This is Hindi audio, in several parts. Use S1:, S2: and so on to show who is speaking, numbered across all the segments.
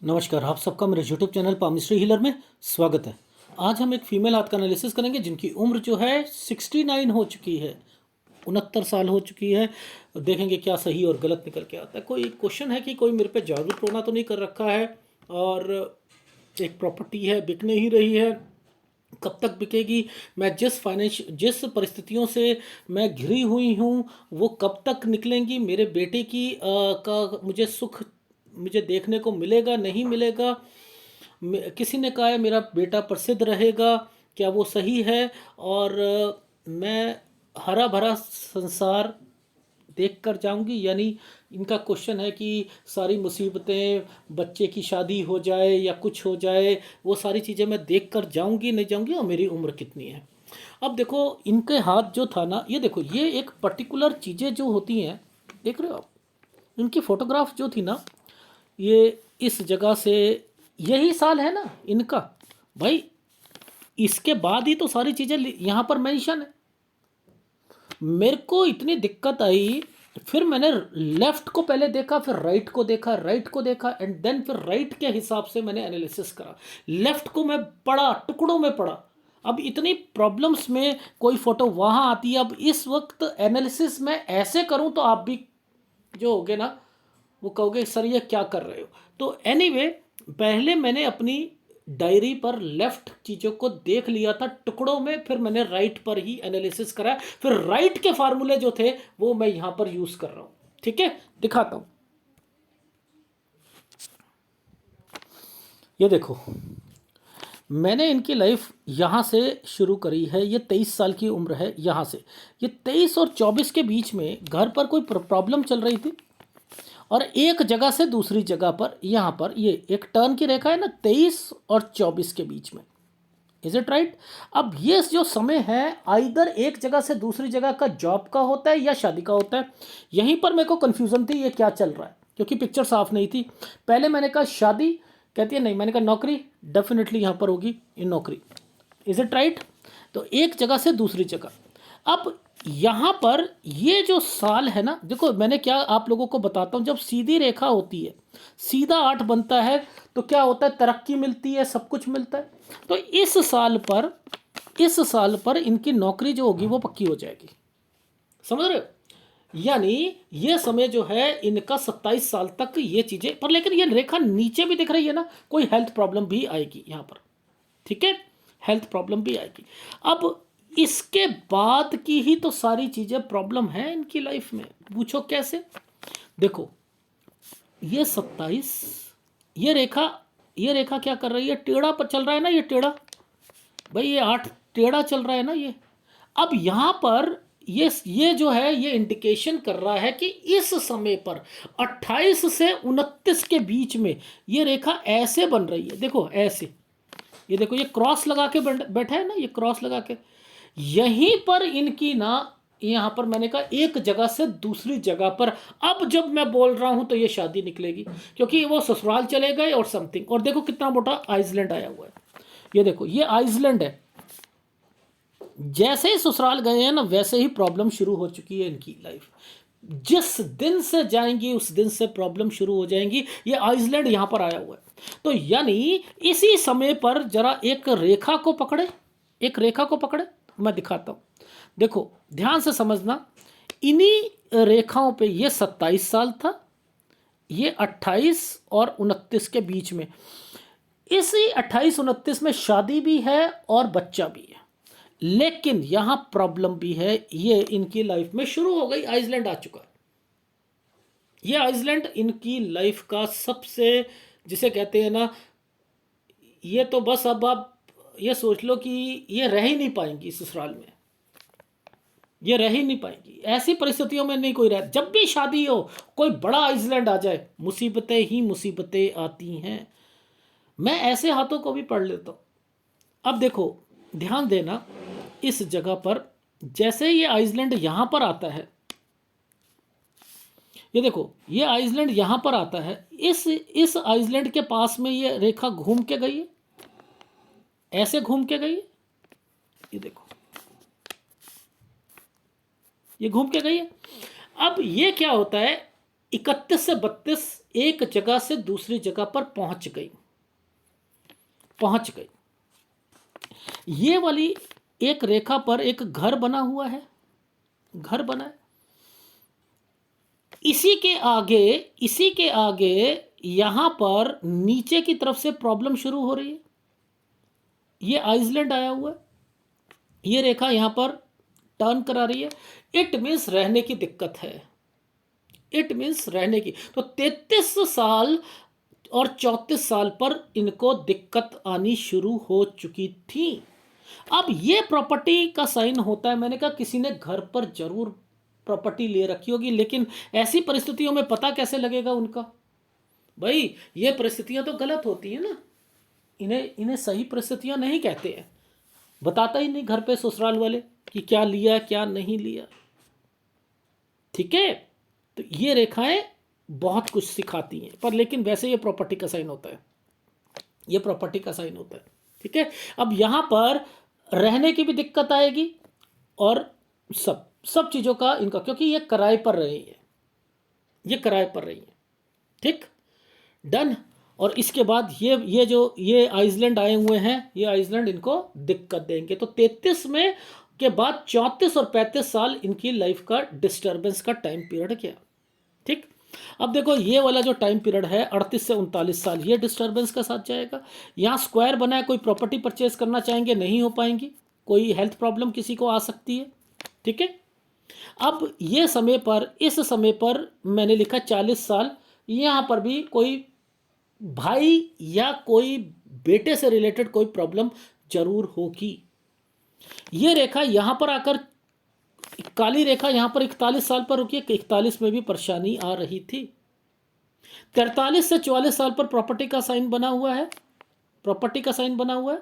S1: नमस्कार, आप सबका मेरे यूट्यूब चैनल पामिस्ट्री हीलर में स्वागत है। आज हम एक फीमेल हाथ का एनालिसिस करेंगे जिनकी उम्र जो है 69 हो चुकी है, 69 साल हो चुकी है। देखेंगे क्या सही और गलत निकल के आता है। कोई क्वेश्चन है कि कोई मेरे पे जादू टोना तो नहीं कर रखा है, और एक प्रॉपर्टी है बिक नहीं रही है, कब तक बिकेगी, मैं जिस परिस्थितियों से मैं घिरी हुई हूँ वो कब तक निकलेंगी, मेरे बेटे की का मुझे सुख मुझे देखने को मिलेगा नहीं मिलेगा, किसी ने कहा है मेरा बेटा प्रसिद्ध रहेगा, क्या वो सही है, और मैं हरा भरा संसार देख कर जाऊंगी। यानी इनका क्वेश्चन है कि सारी मुसीबतें, बच्चे की शादी हो जाए या कुछ हो जाए, वो सारी चीज़ें मैं देख कर जाऊंगी नहीं जाऊंगी, और मेरी उम्र कितनी है। अब देखो इनके हाथ जो था ना, ये देखो ये एक पर्टिकुलर चीज़ें जो होती हैं, देख रहे हो आप, इनकी फ़ोटोग्राफ जो थी ना, ये इस जगह से, यही साल है ना इनका भाई, इसके बाद ही तो सारी चीज़ें यहाँ पर मेंशन है। मेरे को इतनी दिक्कत आई, फिर मैंने लेफ्ट को पहले देखा, फिर राइट को देखा, राइट को देखा, एंड देन फिर राइट के हिसाब से मैंने एनालिसिस करा। लेफ्ट को मैं पढ़ा, टुकड़ों में पढ़ा। अब इतनी प्रॉब्लम्स में कोई फोटो वहाँ आती है। अब इस वक्त एनालिसिस में ऐसे करूँ तो आप भी जो होगे ना, वो कहोगे सर ये क्या कर रहे हो। तो एनीवे, पहले मैंने अपनी डायरी पर लेफ्ट चीज़ों को देख लिया था टुकड़ों में, फिर मैंने राइट पर ही एनालिसिस करा, फिर राइट के फार्मूले जो थे वो मैं यहां पर यूज कर रहा हूं। ठीक है, दिखाता हूं। ये देखो, मैंने इनकी लाइफ यहाँ से शुरू करी है। ये 23 साल की उम्र है। यहाँ से ये 23 और 24 के बीच में घर पर कोई प्रॉब्लम चल रही थी, और एक जगह से दूसरी जगह पर, यहाँ पर ये एक टर्न की रेखा है ना, 23 और 24 के बीच में। Is it right? अब ये जो समय है, आइदर एक जगह से दूसरी जगह का जॉब का होता है या शादी का होता है। यहीं पर मेरे को कन्फ्यूज़न थी ये क्या चल रहा है, क्योंकि पिक्चर साफ नहीं थी। पहले मैंने कहा शादी, कहती है नहीं। मैंने कहा नौकरी, डेफिनेटली यहाँ पर होगी इन नौकरी। Is it right? तो एक जगह से दूसरी जगह। अब यहाँ पर ये जो साल है ना, देखो मैंने क्या आप लोगों को बताता हूँ, जब सीधी रेखा होती है, सीधा 8 बनता है, तो क्या होता है, तरक्की मिलती है, सब कुछ मिलता है। तो इस साल पर इनकी नौकरी जो होगी वो पक्की हो जाएगी। समझ रहे हो? यानी ये समय जो है इनका 27 साल तक ये चीज़ें पर, लेकिन ये रेखा नीचे भी दिख रही है ना, कोई हेल्थ प्रॉब्लम भी आएगी यहाँ पर। ठीक है, हेल्थ प्रॉब्लम भी आएगी। अब इसके बाद की ही तो सारी चीज़ें प्रॉब्लम है इनकी लाइफ में। पूछो कैसे? देखो ये 27, ये रेखा क्या कर रही है, टेढ़ा पर चल रहा है ना, ये टेढ़ा भाई, ये 8 टेढ़ा चल रहा है ना ये। अब यहाँ पर ये जो है ये इंडिकेशन कर रहा है कि इस समय पर 28 से 29 के बीच में ये रेखा ऐसे बन रही है। देखो ऐसे, ये देखो ये क्रॉस लगा के बैठा है ना, ये क्रॉस लगा के, यहीं पर इनकी ना, यहाँ पर मैंने कहा एक जगह से दूसरी जगह पर। अब जब मैं बोल रहा हूं तो ये शादी निकलेगी, क्योंकि वो ससुराल चले गए और समथिंग। और देखो कितना मोटा आइसलैंड आया हुआ है। ये देखो ये आइसलैंड है। जैसे ही ससुराल गए हैं ना, वैसे ही प्रॉब्लम शुरू हो चुकी है इनकी लाइफ। जिस दिन से जाएंगी उस दिन से प्रॉब्लम शुरू हो जाएंगी। ये आइसलैंड यहां पर आया हुआ है। तो यानी इसी समय पर जरा एक रेखा को पकड़े, एक रेखा को पकड़े, मैं दिखाता हूं। देखो ध्यान से समझना, इन्हीं रेखाओं पे ये 27 साल था, ये 28 और 29 के बीच में, इसी 28-29 में शादी भी है और बच्चा भी है। लेकिन यहां प्रॉब्लम भी है, ये इनकी लाइफ में शुरू हो गई। आइसलैंड आ चुका है। ये आइसलैंड इनकी लाइफ का सबसे, जिसे कहते हैं ना, ये तो बस अब आप ये सोच लो कि ये रह ही नहीं पाएंगी ससुराल में, ये रह ही नहीं पाएंगी। ऐसी परिस्थितियों में नहीं कोई रह, जब भी शादी हो कोई बड़ा आइसलैंड आ जाए, मुसीबतें ही मुसीबतें आती हैं। मैं ऐसे हाथों को भी पढ़ लेता हूँ। अब देखो ध्यान देना, इस जगह पर जैसे ये आइसलैंड यहां पर आता है, ये देखो ये आइसलैंड यहां पर आता है, इस आइसलैंड के पास में ये रेखा घूम के गई है, ऐसे घूम के गई है। ये देखो ये घूम के गई है। अब ये क्या होता है, 31 से 32 एक जगह से दूसरी जगह पर पहुंच गई। ये वाली एक रेखा पर एक घर बना हुआ है, घर बना है। इसी के आगे यहां पर नीचे की तरफ से प्रॉब्लम शुरू हो रही है। ये आइसलैंड आया हुआ है, ये रेखा यहां पर टर्न करा रही है। इट मीन्स रहने की दिक्कत है, इट मीन्स रहने की। तो 33 साल और 34 साल पर इनको दिक्कत आनी शुरू हो चुकी थी। अब ये प्रॉपर्टी का साइन होता है। मैंने कहा किसी ने घर पर जरूर प्रॉपर्टी ले रखी होगी, लेकिन ऐसी परिस्थितियों में पता कैसे लगेगा उनका? भाई ये परिस्थितियां तो गलत होती है ना, इन्हें सही परिस्थितियां नहीं कहते हैं। बताता ही नहीं घर पे ससुराल वाले कि क्या लिया क्या नहीं लिया। ठीक है, तो ये रेखाएं बहुत कुछ सिखाती हैं, पर लेकिन वैसे ये प्रॉपर्टी का साइन होता है, ये प्रॉपर्टी का साइन होता है। ठीक है, अब यहां पर रहने की भी दिक्कत आएगी और सब चीजों का इनका, क्योंकि ये किराए पर रही है, ये किराए पर रही है। ठीक, डन। और इसके बाद ये आइसलैंड आए हुए हैं, ये आइसलैंड इनको दिक्कत देंगे। तो 33 में के बाद 34 और 35 साल इनकी लाइफ का डिस्टर्बेंस का टाइम पीरियड गया। ठीक, अब देखो ये वाला जो टाइम पीरियड है 38 से 39 साल, ये डिस्टर्बेंस का साथ जाएगा। यहाँ स्क्वायर बना है, कोई प्रॉपर्टी परचेज करना चाहेंगे नहीं हो पाएंगी, कोई हेल्थ प्रॉब्लम किसी को आ सकती है। ठीक है, अब ये समय पर, इस समय पर मैंने लिखा 40 साल, यहाँ पर भी कोई भाई या कोई बेटे से रिलेटेड कोई प्रॉब्लम जरूर होगी। ये रेखा यहां पर आकर, काली रेखा यहां पर 41 साल पर रुकी है, 41 में भी परेशानी आ रही थी। 43 से 44 साल पर प्रॉपर्टी का साइन बना हुआ है, प्रॉपर्टी का साइन बना हुआ है।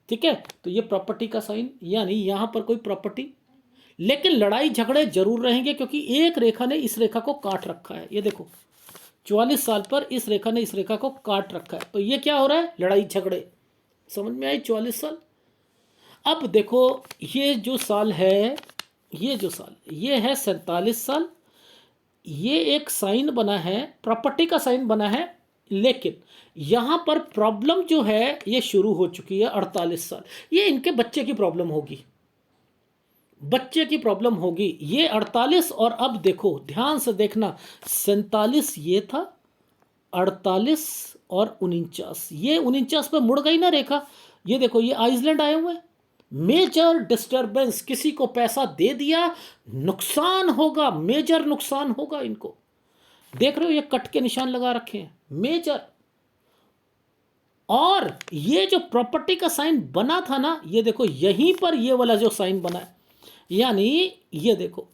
S1: ठीक है, तो ये प्रॉपर्टी का साइन, यानी यहां पर कोई प्रॉपर्टी, लेकिन लड़ाई झगड़े जरूर रहेंगे, क्योंकि एक रेखा ने इस रेखा को काट रखा है। ये देखो 44 साल पर इस रेखा ने इस रेखा को काट रखा है, तो ये क्या हो रहा है? लड़ाई झगड़े। समझ में आई? 44 साल। अब देखो ये जो साल है, ये जो साल, ये है 47 साल। ये एक साइन बना है, प्रॉपर्टी का साइन बना है, लेकिन यहां पर प्रॉब्लम जो है ये शुरू हो चुकी है 48 साल। ये इनके बच्चे की प्रॉब्लम होगी, बच्चे की प्रॉब्लम होगी ये 48। और अब देखो ध्यान से देखना, 47 ये था, 48 और 49, ये 49 पे मुड़ गई ना रेखा। ये देखो ये आइसलैंड आए हुए, मेजर डिस्टरबेंस, किसी को पैसा दे दिया, नुकसान होगा, मेजर नुकसान होगा इनको। देख रहे हो ये कट के निशान लगा रखे हैं, मेजर। और ये जो प्रॉपर्टी का साइन बना था ना, ये देखो यहीं पर ये वाला जो साइन बना है, यानी ये देखो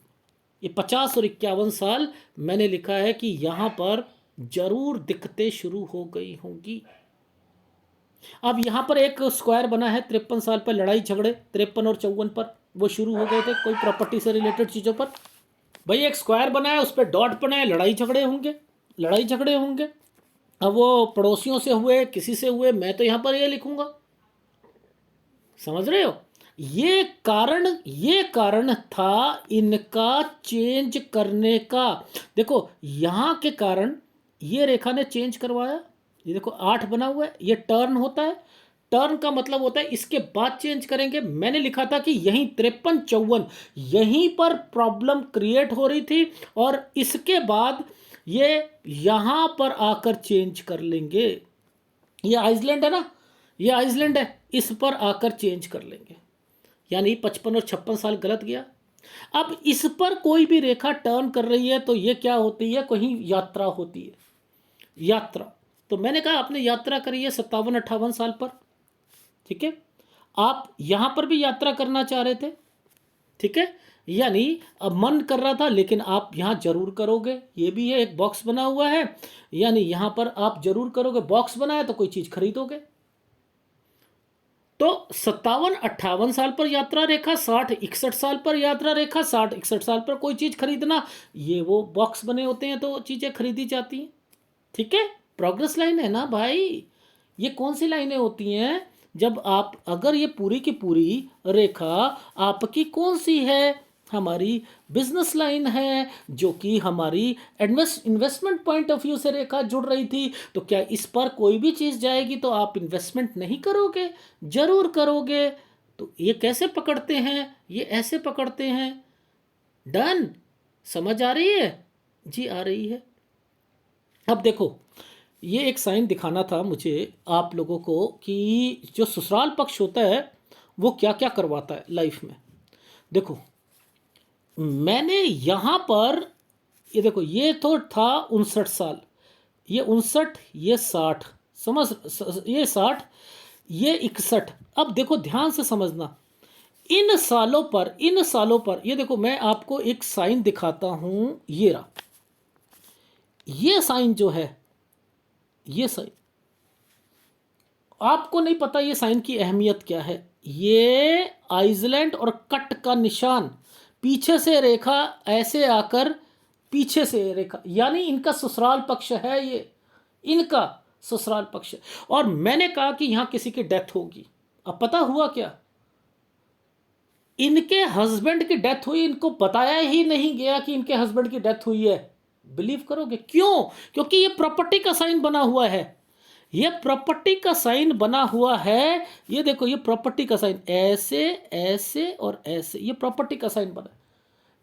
S1: ये 50 और 51 साल मैंने लिखा है कि यहां पर जरूर दिक्कतें शुरू हो गई होंगी। अब यहां पर एक स्क्वायर बना है 53 साल पर, लड़ाई झगड़े 53 और 54 पर वो शुरू हो गए थे, कोई प्रॉपर्टी से रिलेटेड चीजों पर। भाई एक स्क्वायर बना है, उस पर डॉट बना है, लड़ाई झगड़े होंगे, लड़ाई झगड़े होंगे। अब वो पड़ोसियों से हुए, किसी से हुए, मैं तो यहां पर ये लिखूंगा। समझ रहे हो? ये कारण था इनका चेंज करने का। देखो यहां के कारण ये रेखा ने चेंज करवाया। ये देखो 8 बना हुआ है, ये टर्न होता है। टर्न का मतलब होता है इसके बाद चेंज करेंगे। मैंने लिखा था कि यहीं 53 54 यहीं पर प्रॉब्लम क्रिएट हो रही थी, और इसके बाद ये यहां पर आकर चेंज कर लेंगे। ये आइसलैंड है ना, ये आइसलैंड है, इस पर आकर चेंज कर लेंगे। यानी 55 और 56 साल गलत गया। अब इस पर कोई भी रेखा टर्न कर रही है तो ये क्या होती है? कहीं यात्रा होती है, यात्रा। तो मैंने कहा आपने यात्रा करी है 57-58 साल पर। ठीक है, आप यहां पर भी यात्रा करना चाह रहे थे। ठीक है, यानी अब मन कर रहा था, लेकिन आप यहां जरूर करोगे। ये भी है, एक बॉक्स बना हुआ है, यानी यहां पर आप जरूर करोगे। बॉक्स बनाया तो कोई चीज खरीदोगे। तो 57-58 साल पर यात्रा रेखा, 60-61 साल पर यात्रा रेखा, 60-61 साल पर कोई चीज खरीदना, ये वो बॉक्स बने होते हैं तो चीजें खरीदी जाती हैं। ठीक है, प्रोग्रेस लाइन है ना भाई। ये कौन सी लाइनें होती हैं? जब आप, अगर ये पूरी की पूरी रेखा आपकी कौन सी है? हमारी बिजनेस लाइन है, जो कि हमारी इन्वेस्टमेंट पॉइंट ऑफ व्यू से रेखा जुड़ रही थी। तो क्या इस पर कोई भी चीज़ जाएगी तो आप इन्वेस्टमेंट नहीं करोगे? जरूर करोगे। तो ये कैसे पकड़ते हैं? ये ऐसे पकड़ते हैं। डन। समझ आ रही है? जी आ रही है। अब देखो, ये एक साइन दिखाना था मुझे आप लोगों को कि जो ससुराल पक्ष होता है वो क्या क्या करवाता है लाइफ में। देखो, मैंने यहाँ पर, ये देखो, ये तो था 59 साल, ये 59, ये 60, ये 60, ये 61। अब देखो ध्यान से समझना, इन सालों पर ये देखो, मैं आपको एक साइन दिखाता हूं। ये रहा, ये साइन जो है, ये साइन, आपको नहीं पता ये साइन की अहमियत क्या है। ये आइसलैंड और कट का निशान, पीछे से रेखा ऐसे आकर, पीछे से रेखा, यानी इनका ससुराल पक्ष है ये, इनका ससुराल पक्ष। और मैंने कहा कि यहां किसी की डेथ होगी। अब पता हुआ क्या, इनके हस्बैंड की डेथ हुई, इनको बताया ही नहीं गया कि इनके हस्बैंड की डेथ हुई है। बिलीव करोगे क्यों? क्योंकि ये प्रॉपर्टी का साइन बना हुआ है, ये प्रॉपर्टी का साइन बना हुआ है। ये देखो, ये प्रॉपर्टी का साइन, ऐसे ऐसे और ऐसे, ये प्रॉपर्टी का साइन बना है।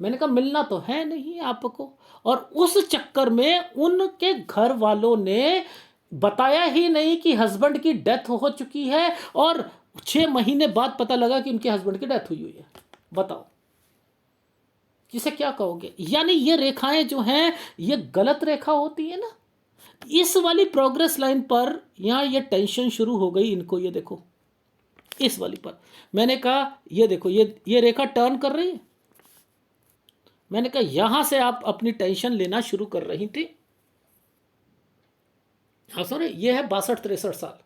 S1: मैंने कहा मिलना तो है नहीं आपको, और उस चक्कर में उनके घर वालों ने बताया ही नहीं कि हस्बैंड की डेथ हो चुकी है, और 6 महीने बाद पता लगा कि उनके हस्बैंड की डेथ हुई हुई है। बताओ, किसे क्या कहोगे? यानी ये रेखाएं जो हैं, ये गलत रेखा होती है ना। इस वाली प्रोग्रेस लाइन पर यहां ये टेंशन शुरू हो गई इनको। ये देखो, इस वाली पर मैंने कहा, ये देखो, ये रेखा टर्न कर रही है। मैंने कहा यहां से आप अपनी टेंशन लेना शुरू कर रही थी। हाँ सर, ये है 62-63 साल।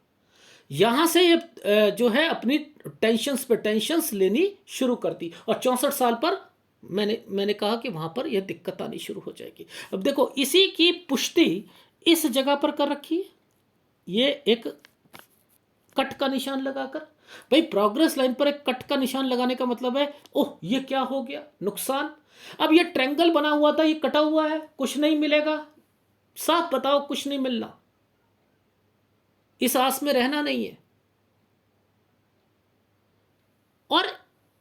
S1: यहां से ये जो है अपनी टेंशन्स पे टेंशन्स लेनी शुरू कर दी, और 64 साल पर मैंने कहा कि वहां पर यह दिक्कत आनी शुरू हो जाएगी। अब देखो, इसी की पुष्टि इस जगह पर कर रखी है, ये एक कट का निशान लगाकर। भाई, प्रोग्रेस लाइन पर एक कट का निशान लगाने का मतलब है, ओह ये क्या हो गया, नुकसान। अब ये ट्रायंगल बना हुआ था, ये कटा हुआ है, कुछ नहीं मिलेगा। साफ बताओ, कुछ नहीं मिलना, इस आस में रहना नहीं है। और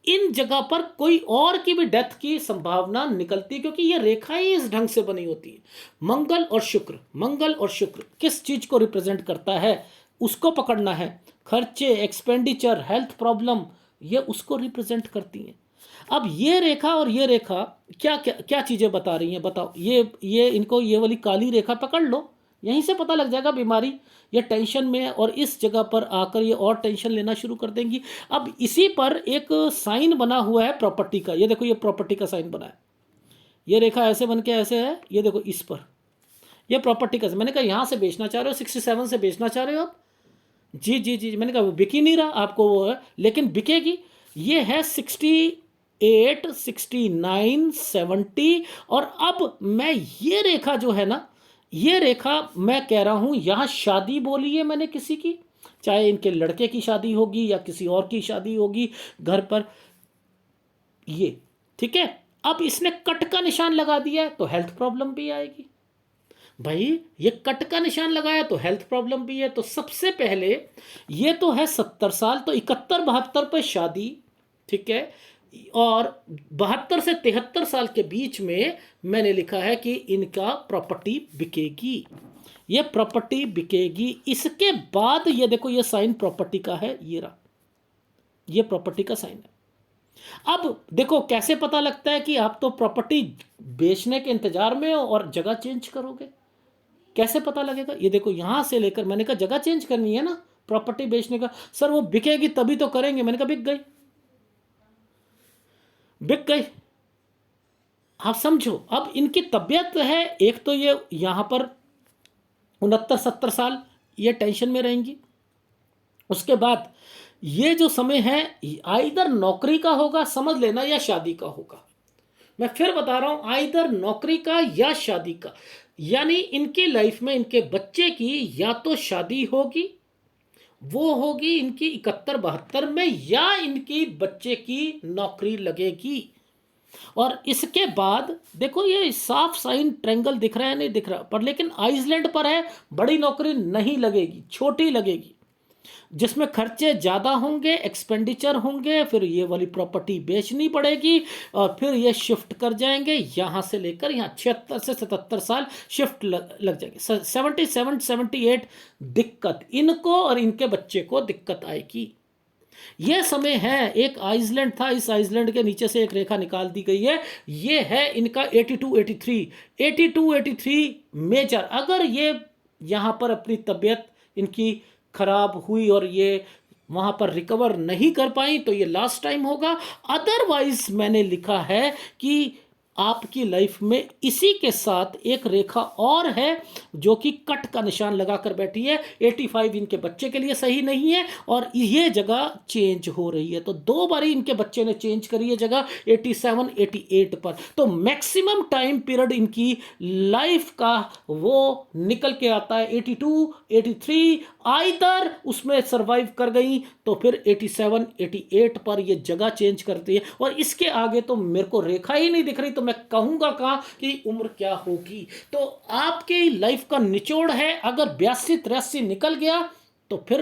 S1: इन जगह पर कोई और की भी डेथ की संभावना निकलती है, क्योंकि ये रेखा ही इस ढंग से बनी होती है। मंगल और शुक्र, मंगल और शुक्र किस चीज को रिप्रेजेंट करता है, उसको पकड़ना है। खर्चे, एक्सपेंडिचर, हेल्थ प्रॉब्लम, ये उसको रिप्रेजेंट करती हैं। अब ये रेखा और ये रेखा क्या क्या क्या चीजें बता रही हैं, बताओ। ये इनको, ये वाली काली रेखा पकड़ लो, यहीं से पता लग जाएगा बीमारी। ये टेंशन में है, और इस जगह पर आकर ये और टेंशन लेना शुरू कर देंगी। अब इसी पर एक साइन बना हुआ है प्रॉपर्टी का। ये देखो, ये प्रॉपर्टी का साइन बना है, ये रेखा ऐसे बन के ऐसे है। ये देखो, इस पर ये प्रॉपर्टी का, मैंने कहा यहाँ से बेचना चाह रहे हो, 67 से बेचना चाह रहे हो आप? जी जी जी, मैंने कहा वो बिक ही नहीं रहा आपको, वो है, लेकिन बिकेगी। ये है 68, 69, 70। और अब मैं, ये रेखा जो है ना, ये रेखा मैं कह रहा हूं, यहां शादी बोली है मैंने किसी की, चाहे इनके लड़के की शादी होगी या किसी और की शादी होगी घर पर, ये ठीक है। अब इसने कट का निशान लगा दिया है, तो हेल्थ प्रॉब्लम भी आएगी। भाई, ये कट का निशान लगाया तो हेल्थ प्रॉब्लम भी है। तो सबसे पहले, ये तो है 70 साल, तो 71-72 पे शादी, ठीक है। और 72 से 73 साल के बीच में मैंने लिखा है कि इनका प्रॉपर्टी बिकेगी, ये प्रॉपर्टी बिकेगी। इसके बाद ये देखो, ये साइन प्रॉपर्टी का है, ये रहा, ये प्रॉपर्टी का साइन है। अब देखो कैसे पता लगता है कि आप तो प्रॉपर्टी बेचने के इंतजार में हो और जगह चेंज करोगे। कैसे पता लगेगा? ये देखो, यहां से लेकर, मैंने कहा जगह चेंज करनी है ना प्रॉपर्टी बेचने का। सर वो बिकेगी तभी तो करेंगे। मैंने कहा बिक गई, बिक गई। आप समझो, अब इनकी तबीयत है, एक तो ये यहां पर 69-70 साल ये टेंशन में रहेंगी। उसके बाद ये जो समय है, आइदर नौकरी का होगा, समझ लेना, या शादी का होगा। मैं फिर बता रहा हूं, आइदर नौकरी का या शादी का। यानी इनकी लाइफ में इनके बच्चे की या तो शादी होगी, वो होगी इनकी 71-72 में, या इनकी बच्चे की नौकरी लगेगी। और इसके बाद देखो ये साफ साइन ट्रायंगल दिख रहा है नहीं दिख रहा, पर लेकिन आइसलैंड पर है बड़ी नौकरी नहीं लगेगी, छोटी लगेगी, जिसमें खर्चे ज़्यादा होंगे, एक्सपेंडिचर होंगे, फिर ये वाली प्रॉपर्टी बेचनी पड़ेगी और फिर ये शिफ्ट कर जाएंगे यहाँ से लेकर यहाँ 76 से 77 साल शिफ्ट लग जाएंगे। 77 78 दिक्कत इनको और इनके बच्चे को दिक्कत आएगी। यह समय है, एक आइसलैंड था, इस आइसलैंड के नीचे से एक रेखा निकाल दी गई है, ये है इनका 82 83 मेजर। अगर ये यहाँ पर अपनी तबीयत इनकी खराब हुई और ये वहाँ पर रिकवर नहीं कर पाई तो ये लास्ट टाइम होगा। अदरवाइज मैंने लिखा है कि आपकी लाइफ में इसी के साथ एक रेखा और है जो कि कट का निशान लगाकर बैठी है। 85 इनके बच्चे के लिए सही नहीं है और ये जगह चेंज हो रही है, तो 2 बारी इनके बच्चे ने चेंज करी है जगह 87 88 पर। तो मैक्सिमम टाइम पीरियड इनकी लाइफ का वो निकल के आता है 82 83, आइदर उसमें सरवाइव कर गई तो फिर 87 88 पर ये जगह चेंज करती है। और इसके आगे तो मेरे को रेखा ही नहीं दिख रही, तो मैं कहूंगा कहाँ कि उम्र क्या होगी। तो आपकी लाइफ का निचोड़ है, अगर 82 83 निकल गया तो फिर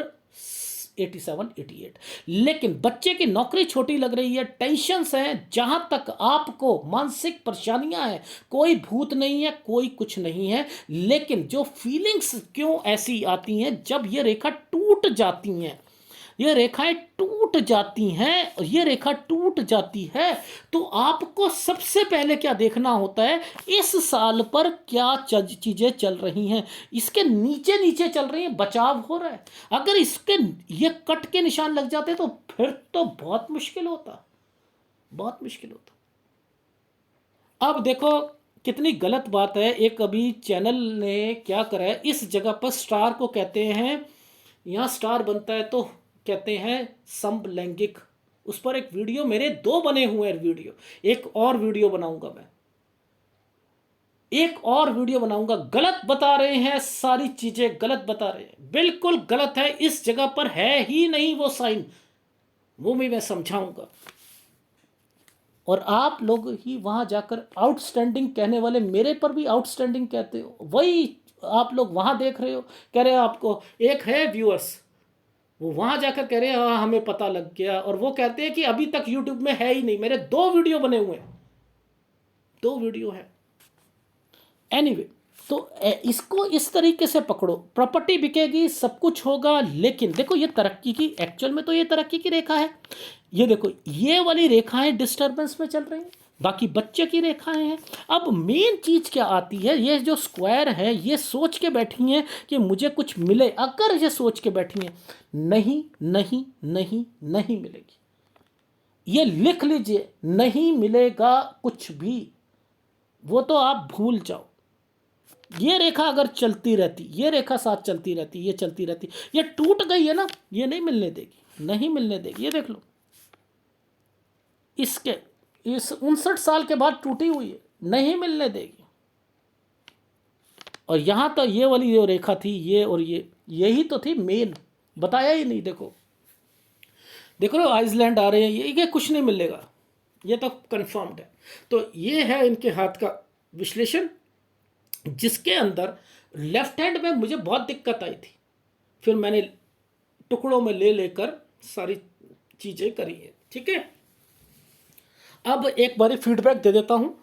S1: 87 88। लेकिन बच्चे की नौकरी छोटी लग रही है, टेंशन्स हैं, जहां तक आपको मानसिक परेशानियां हैं, कोई भूत नहीं है, कोई कुछ नहीं है, लेकिन जो फीलिंग्स क्यों ऐसी आती हैं जब ये रेखा टूट जाती हैं, ये रेखाएं टूट जाती हैं, ये रेखा टूट जाती है, तो आपको सबसे पहले क्या देखना होता है, इस साल पर क्या चीजें चल रही हैं। इसके नीचे नीचे चल रही हैं, बचाव हो रहा है। अगर इसके ये कट के निशान लग जाते तो फिर तो बहुत मुश्किल होता, बहुत मुश्किल होता। अब देखो कितनी गलत बात है, एक अभी चैनल ने क्या करा है, इस जगह पर स्टार को कहते हैं, यहाँ स्टार बनता है तो कहते हैं समलैंगिक। उस पर एक वीडियो मेरे 2 बने हुए हैं वीडियो, एक और वीडियो बनाऊंगा, मैं एक और वीडियो बनाऊंगा। गलत बता रहे हैं, सारी चीजें गलत बता रहे हैं, बिल्कुल गलत है, इस जगह पर है ही नहीं वो साइन, वो भी मैं समझाऊंगा। और आप लोग ही वहां जाकर आउटस्टैंडिंग कहने वाले, मेरे पर भी आउटस्टैंडिंग कहते हो, वही आप लोग वहां देख रहे हो, कह रहे हो आपको, एक है व्यूअर्स वो वहां जाकर कह रहे हैं हाँ हमें पता लग गया, और वो कहते हैं कि अभी तक यूट्यूब में है ही नहीं। मेरे 2 वीडियो बने हुए हैं, 2 वीडियो है। एनीवे तो इसको इस तरीके से पकड़ो, प्रॉपर्टी बिकेगी, सब कुछ होगा, लेकिन देखो ये तरक्की की, एक्चुअल में तो ये तरक्की की रेखा है। ये देखो ये वाली रेखाएं डिस्टर्बेंस में चल रही हैं, बाकी बच्चे की रेखाएं हैं। अब मेन चीज क्या आती है, ये जो स्क्वायर है ये सोच के बैठी हैं कि मुझे कुछ मिले, अगर ये सोच के बैठी हैं नहीं नहीं नहीं नहीं मिलेगी, ये लिख लीजिए, नहीं मिलेगा कुछ भी, वो तो आप भूल जाओ। ये रेखा अगर चलती रहती, ये रेखा साथ चलती रहती, ये चलती रहती, ये टूट गई है ना, ये नहीं मिलने देगी, नहीं मिलने देगी। ये देख लो, इसके इस 59 साल के बाद टूटी हुई है, नहीं मिलने देगी। और यहां तो ये वाली जो रेखा थी, ये और ये, यही तो थी मेन, बताया ही नहीं। देखो देखो लो, आइसलैंड आ रहे हैं, ये कुछ नहीं मिलेगा, ये तो कंफर्म्ड है। तो ये है इनके हाथ का विश्लेषण, जिसके अंदर लेफ्ट हैंड में मुझे बहुत दिक्कत आई थी, फिर मैंने टुकड़ों में ले लेकर सारी चीज़ें करी है। ठीक है, अब एक बारी फीडबैक दे देता हूँ।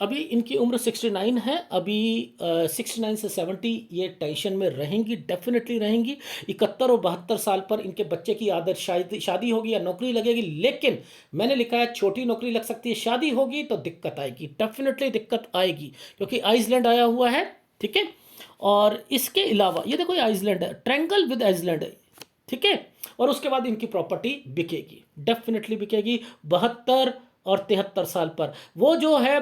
S1: अभी इनकी उम्र 69 है, अभी 69 से 70 ये टेंशन में रहेंगी, डेफिनेटली रहेंगी। 71 और 72 साल पर इनके बच्चे की आदर शादी होगी या नौकरी लगेगी, लेकिन मैंने लिखा है छोटी नौकरी लग सकती है, शादी होगी तो दिक्कत आएगी, डेफिनेटली दिक्कत आएगी, क्योंकि आइसलैंड आया हुआ है। ठीक है, और इसके अलावा ये देखो, ये आइसलैंड है, ट्रायंगल विद आइसलैंड है। ठीक है, और उसके बाद इनकी प्रॉपर्टी बिकेगी, डेफिनेटली बिकेगी 72 और 73 साल पर। वो जो है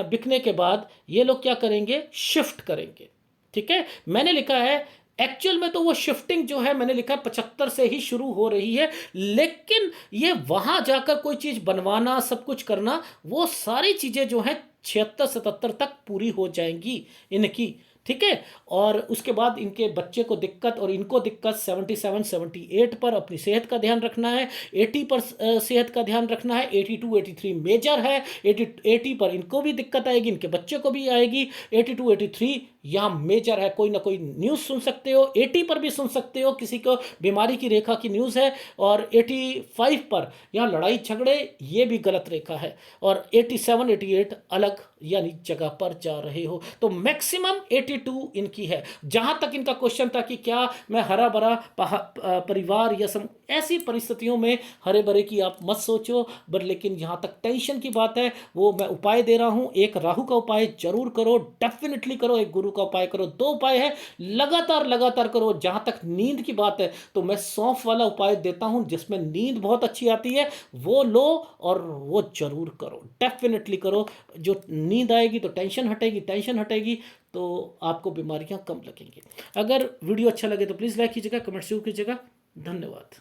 S1: बिकने के बाद ये लोग क्या करेंगे, शिफ्ट करेंगे। ठीक है, मैंने लिखा है एक्चुअल में तो वो शिफ्टिंग जो है मैंने लिखा 75 से ही शुरू हो रही है, लेकिन ये वहां जाकर कोई चीज बनवाना, सब कुछ करना, वो सारी चीजें जो है 76 77 तक पूरी हो जाएंगी इनकी। ठीक है। और उसके बाद इनके बच्चे को दिक्कत और इनको दिक्कत 77 78 पर अपनी सेहत का ध्यान रखना है, 80 पर सेहत का ध्यान रखना है, 82 83 मेजर है, 80 पर इनको भी दिक्कत आएगी, इनके बच्चे को भी आएगी, 82 83 यहाँ मेजर है। कोई ना कोई न्यूज़ सुन सकते हो, 80 पर भी सुन सकते हो, किसी को बीमारी की रेखा की न्यूज़ है, और 85 पर यहाँ लड़ाई झगड़े, ये भी गलत रेखा है, और 87 88 अलग यानी जगह पर जा रहे हो। तो मैक्सिमम 82 इनकी है। जहां तक इनका क्वेश्चन था कि क्या मैं हरा भरा परिवार या ऐसी परिस्थितियों में हरे भरे की आप मत सोचो, पर लेकिन जहां तक टेंशन की बात है वो मैं उपाय दे रहा हूं। एक राहु का उपाय जरूर करो, डेफिनेटली करो, एक गुरु का उपाय करो, दो उपाय है लगातार लगातार करो। जहां तक नींद की बात है तो मैं सौंफ वाला उपाय देता हूं जिसमें नींद बहुत अच्छी आती है, वो लो और वो जरूर करो, डेफिनेटली करो। जो नींद आएगी तो टेंशन हटेगी, टेंशन हटेगी तो आपको बीमारियां कम लगेंगी। अगर वीडियो अच्छा लगे तो प्लीज़ लाइक कीजिएगा, कमेंट जरूर कीजिएगा। धन्यवाद।